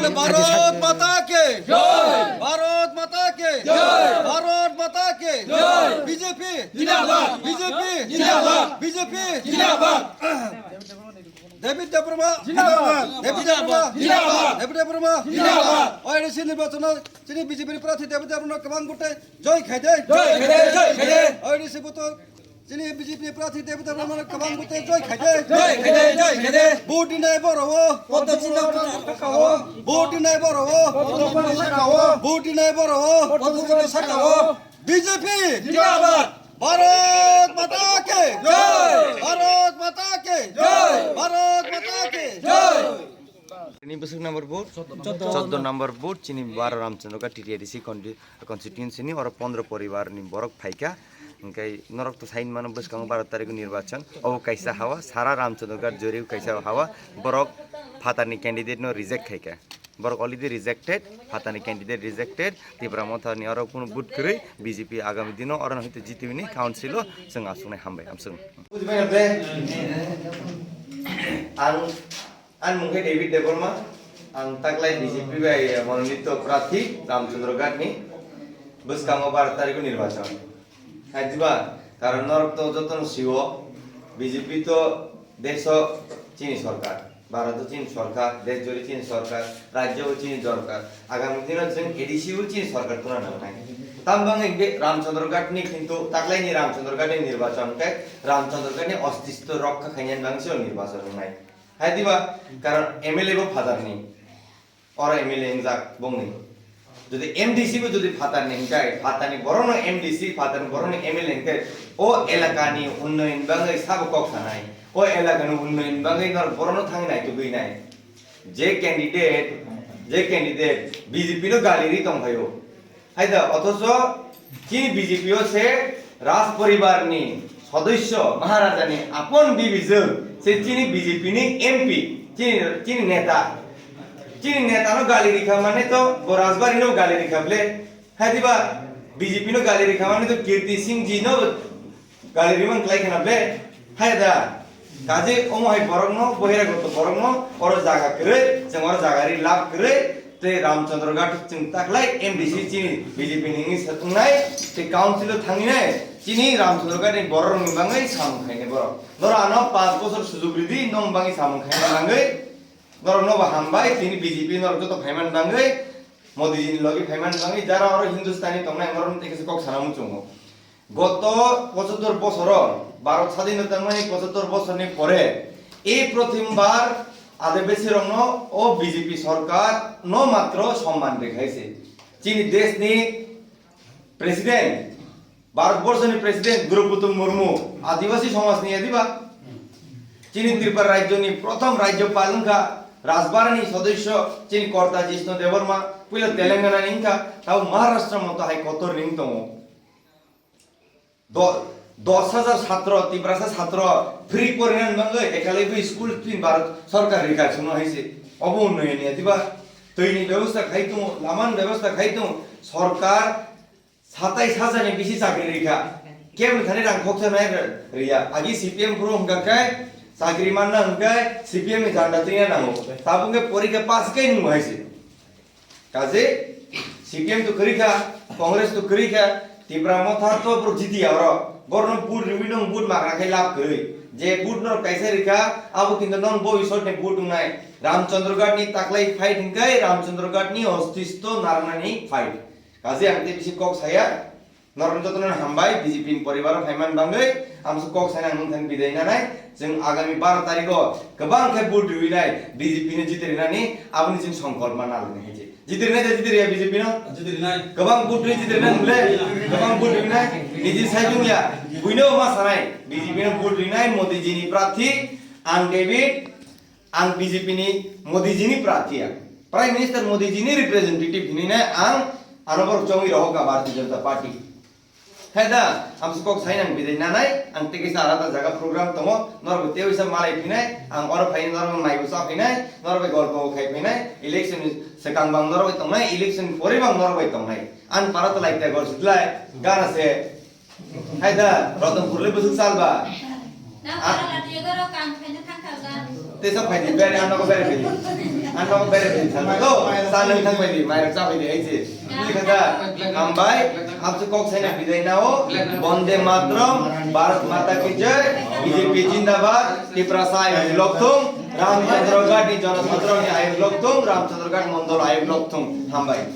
বলে ভারত মাতা কে জয়, ভারত মাতা কে জয়, ভারত মাতা কে জয়, বিজেপি জিন্দাবাদ, বিজেপি জিন্দাবাদ, বিজেপি জিন্দাবাদ। ডেভিড দেববর্মা জিন্দাবাদ, ডেভিড দেববর্মা জিন্দাবাদ, ডেভিড দেববর্মা জিন্দাবাদ। ওইডিসি নির্বাচন যিনি বিজেপির প্রার্থী ডেভিড দেববর্মা কবাং গোটে জয় খাইদে, জয় খাইদে, জয় খাইদে। ওইডিসি বুতো যিনি বিজেপি প্রার্থী ডেভিড দেববর্মা কবাং গোটে জয় খাইদে, জয় খাইদে, জয় খাইদে। ভোট দিনাই বড়ো পদ্ম চিহ্ন সাকাও, ভোট দিনাই বড়ো পদ্ম চিহ্ন সাকাও, ভোট দিনাই বড়ো পদ্ম চিহ্ন সাকাও। বিজেপি জিন্দাবাদ, ভারত মাতা কে জয়, ভারত মাতা কে জয়, ভারত মাতা কে জয়। ini besok nomor board 14 nomor board chini 12 Ramchandra ka TTDC constituency ni or 15 পরিবার ni borok phaika ingkai norok to sain mano bus kang 12 tarik nirbachan obo kaisa hawa sara Ramchandra ka joriu kaisa hawa borok phatani candidate no reject khaika borok already rejected phatani candidate rejected tibra motha ni aro kono boot kore BJP agami dino or hoite jitibini council jeng asune hambai amsung an mungkin David Deborma ang taglay BJP by monolito prathi Ramchandra Ghat ni bus kamo 12 tarik nirbachan hajiba karon norok to joton siwo BJP to desho chini sarkar Bharat চীন সরকার দেশ জুড়ে চীন সরকার রাজ্য চীন সরকার আগামী দিনে जों এডিসিও চীন সরকার তো না নাই তামবাং রামচন্দ্র ঘাটনি কিন্তু তাকলাইনি রামচন্দ্র ঘাটনি নির্বাচন কে রামচন্দ্র ঘাটনি অস্তিত্ব রক্ষা খাইয়ান বাংসিও নির্বাচন নাই হাইদিবা কারণ এমএলএ বো ফাদারনি और एमएलए इंजाक बंगनी যদি এমডিসি বো যদি ফাতার নেই গায় ফাতানি বড়ন এমডিসি ফাতার বড়ন এমএলএ কে ও এলাকানি উন্নয়ন বাংলাই সাব কক থানাই ও এলাকানি উন্নয়ন বাংলাই নর বড়ন থাঙ্গি নাই তো গই নাই যে ক্যান্ডিডেট বিজেপি নো গালিরি তং ভাইও হাইদা অথচ চীন বিজেপিও সে রাজ পরিবারনি সদস্য মহারাজানি আপন বিবিজল সে চীন বিজেপি নি এমপি চীন নেতা चीनी नेता नो गाली रिखा माने तो राजबारी नो गाली रिखा बले हादिबा बीजेपी नो गाली रिखा माने तो कीर्ति सिंह जी नो गाली रिमन क्लाई खना बले हायदा काजे ओमो हाय बरंगनो बहिरा गतो बरंगनो और जागा करे जों और जागारि लाभ करे ते रामचंद्र घाट जों ताकलाय एमडीसी चीनी बीजेपी नि सतुंनाय ते काउन्सिल थांगिनाय चीनी रामचंद्र घाट नि बरं बाङै सामु खायने बर नरानो 5 বছর সুযোগ রিদি नम बाङै सामु खायने बाङै नरक नबा हामबाय तिनी बीजेपी नरक तो फाइमान बाङै मोदी जी लगे फाइमान बाङै যারা और हिंदुस्तानी तंगनाय नरम तेकेसे কক সানামু চুমু গত 75 বছর ভারত স্বাধীনতার মানে 75 বছরের পরে এই প্রথমবার আদিবাসী রং ও বিজেপি সরকার ন মাত্র সম্মান দেখাইছে চীন দেশ নি প্রেসিডেন্ট ভারতবর্ষের প্রেসিডেন্ট দ্রৌপদী মুর্মু আদিবাসী সমাজ নিয়ে দিবা চীন ত্রিপুরা রাজ্য নি প্রথম রাজ্যপাল কা রাজবারানি সদস্য চীন কর্তা জিষ্ণু দেববর্মা পুইলা তেলেঙ্গানা নিংকা তাও মহারাষ্ট্র মতো হাই কতর নিংতম 10,000 ছাত্র ত্রিপুরা ছাত্র ফ্রি পরিণাম বাঙ্গে একালেবি স্কুল তিন ভারত সরকার রেখা শুনো হইছে অব উন্নয়ন নিয়ে দিবা তৈরি ব্যবস্থা খাইতো লামান ব্যবস্থা খাইতো সরকার 27,000 এর বেশি চাকরি রেখা কেমন খানে রাং খোকছে নাই রিয়া আগে সিপিএম পুরো হংকাকায় চাকরি মাননা হংকায় সিপিএম এ জান্ডা তিনা নামো তাবুকে পরীক্ষা পাস কাই নি হইছে কাজে সিপিএম তো করিখা কংগ্রেস তো করিখা ত্রিপুরা মথা তো পুরো জিতি আর বরন বুট রিবিনং বুট মাগরা খাই লাভ করি যে বুট নর কাইসে রেখা আবু কিন্তু নন ভবিষ্যৎ নে বুট নাই রামচন্দ্র ঘাট নি তাকলাই ফাইট হিংকাই রামচন্দ্র ঘাট নি অস্তিত্ব নারনানি ফাইট কাজে আমি বেশি কক ছায়া নরেন্দ্র তন হামবাই বিজেপি পরিবার ফাইমান বাङै আমসু কক ছায়া নন বিদায় নানাय जों आगामी 12 तारिखआव गोबां खेब बुट रुइनाय बीजेपी ने जितेरनानै आबुनि जों संकल्प मानालने हेजे जितेरनाय जितेरिया बीजेपी न जितेरनाय गोबां बुट रुइ जितेरनाय मुले गोबां बुट रुइनाय निजि साइजुंया बुइनो मा सानाय बीजेपी ने बुट रुइनाय मोदी जी नि प्रार्थी आं डेविड आं बीजेपी नि मोदी जी नि प्रार्थी प्राइम मिनिस्टर मोदी जी नि रिप्रेजेंटेटिव हिनिनाय आं आनबर चंगि रहका भारतीय जनता पार्टी हेदा आमसु কক साइनां बिदाय नानाय आं तेकेसा आलादा जागा प्रोग्राम दङ नरबो तेवैसा मालाय फिनाय आं अर फाइन नरबो नायबो साफिनाय नरबो गल्प खाइ फिनाय इलेक्शन सेकां बां नरबो तंनाय इलेक्शन परे बां नरबो तंनाय आन पारत लाइकता गरसुतलाय गानासे हेदा रतनपुरले बुसु सालबा ना पारा लाटियो गरो काम फाइन थांखागा तेसा फाइन बेरे आनको बेरे सालबा गो स्थान नोंथां बायदि माइक जाबायदि आइजे लिखा हामबाय हाबसे कक साइना बिदाय नाओ वंदे मातरम भारत माता की जय बीजेपी जिंदाबाद त्रिपुरा आयोग लक्थुम रामचंद्र गाट नि जनसंद्र नि आयोग लक्थुम रामचंद्र गाट मण्डल आयोग लक्थुम हामबाय